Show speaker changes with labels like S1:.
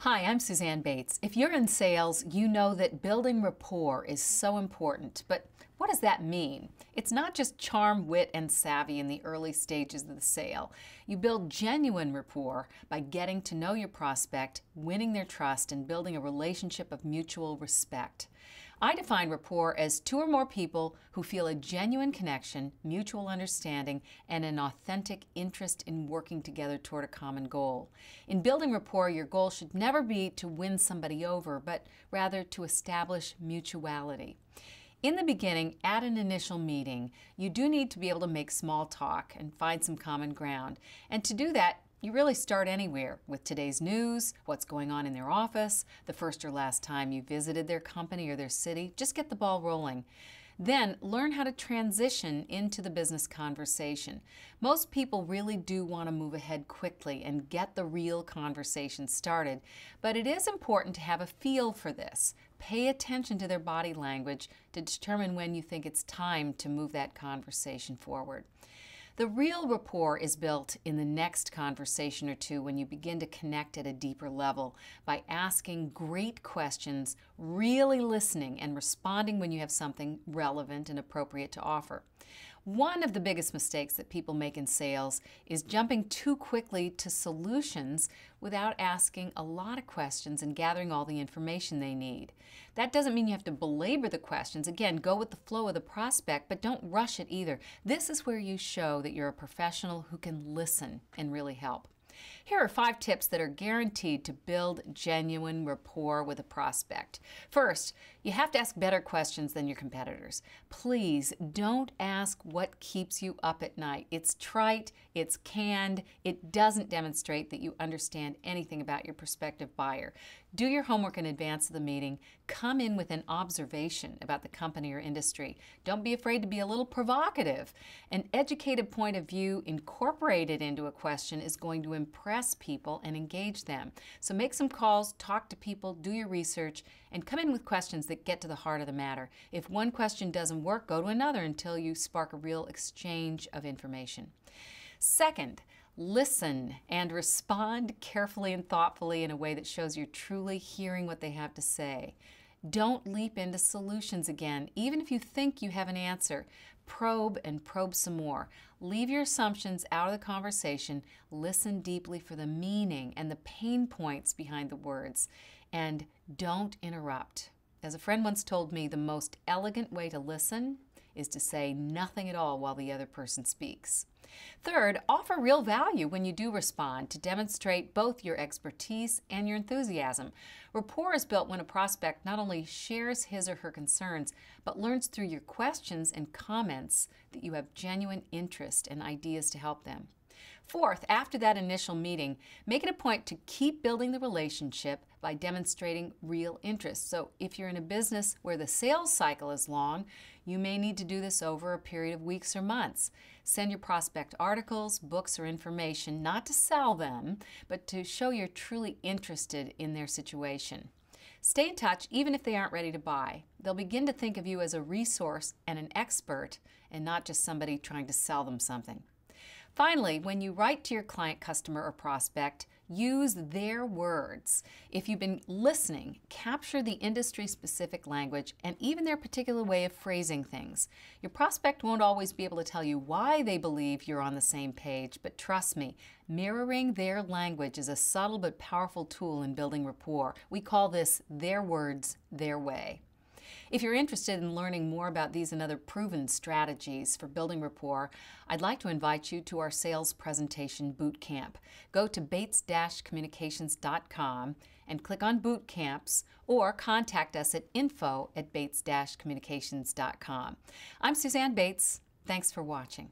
S1: Hi, I'm Suzanne Bates. If you're in sales, you know that building rapport is so important. But what does that mean? It's not just charm, wit, and savvy in the early stages of the sale. You build genuine rapport by getting to know your prospect, winning their trust, and building a relationship of mutual respect. I define rapport as two or more people who feel a genuine connection, mutual understanding, and an authentic interest in working together toward a common goal. In building rapport, your goal should never be to win somebody over, but rather to establish mutuality. In the beginning, at an initial meeting, you do need to be able to make small talk and find some common ground. And to do that, you really start anywhere with today's news, what's going on in their office, the first or last time you visited their company or their city. Just get the ball rolling. Then learn how to transition into the business conversation. Most people really do want to move ahead quickly and get the real conversation started, but it is important to have a feel for this. Pay attention to their body language to determine when you think it's time to move that conversation forward. The real rapport is built in the next conversation or two when you begin to connect at a deeper level by asking great questions, really listening, and responding when you have something relevant and appropriate to offer. One of the biggest mistakes that people make in sales is jumping too quickly to solutions without asking a lot of questions and gathering all the information they need. That doesn't mean you have to belabor the questions. Again, go with the flow of the prospect, but don't rush it either. This is where you show that you're a professional who can listen and really help. Here are 5 tips that are guaranteed to build genuine rapport with a prospect. First, you have to ask better questions than your competitors. Please don't ask what keeps you up at night. It's trite, it's canned, it doesn't demonstrate that you understand anything about your prospective buyer. Do your homework in advance of the meeting. Come in with an observation about the company or industry. Don't be afraid to be a little provocative. An educated point of view incorporated into a question is going to impress people and engage them. So make some calls, talk to people, do your research, and come in with questions that get to the heart of the matter. If one question doesn't work, go to another until you spark a real exchange of information. Second, listen and respond carefully and thoughtfully in a way that shows you're truly hearing what they have to say. Don't leap into solutions again, even if you think you have an answer. Probe and probe some more. Leave your assumptions out of the conversation. Listen deeply for the meaning and the pain points behind the words. And don't interrupt. As a friend once told me, the most elegant way to listen is to say nothing at all while the other person speaks. Third, offer real value when you do respond to demonstrate both your expertise and your enthusiasm. Rapport is built when a prospect not only shares his or her concerns, but learns through your questions and comments that you have genuine interest and ideas to help them. Fourth, after that initial meeting, make it a point to keep building the relationship by demonstrating real interest. So if you're in a business where the sales cycle is long, you may need to do this over a period of weeks or months. Send your prospect articles, books, or information, not to sell them, but to show you're truly interested in their situation. Stay in touch even if they aren't ready to buy. They'll begin to think of you as a resource and an expert and not just somebody trying to sell them something. Finally, when you write to your client, customer, or prospect, use their words. If you've been listening, capture the industry-specific language and even their particular way of phrasing things. Your prospect won't always be able to tell you why they believe you're on the same page, but trust me, mirroring their language is a subtle but powerful tool in building rapport. We call this their words, their way. If you're interested in learning more about these and other proven strategies for building rapport, I'd like to invite you to our Sales Presentation Boot Camp. Go to bates-communications.com and click on Boot Camps, or contact us at info@bates-communications.com. I'm Suzanne Bates. Thanks for watching.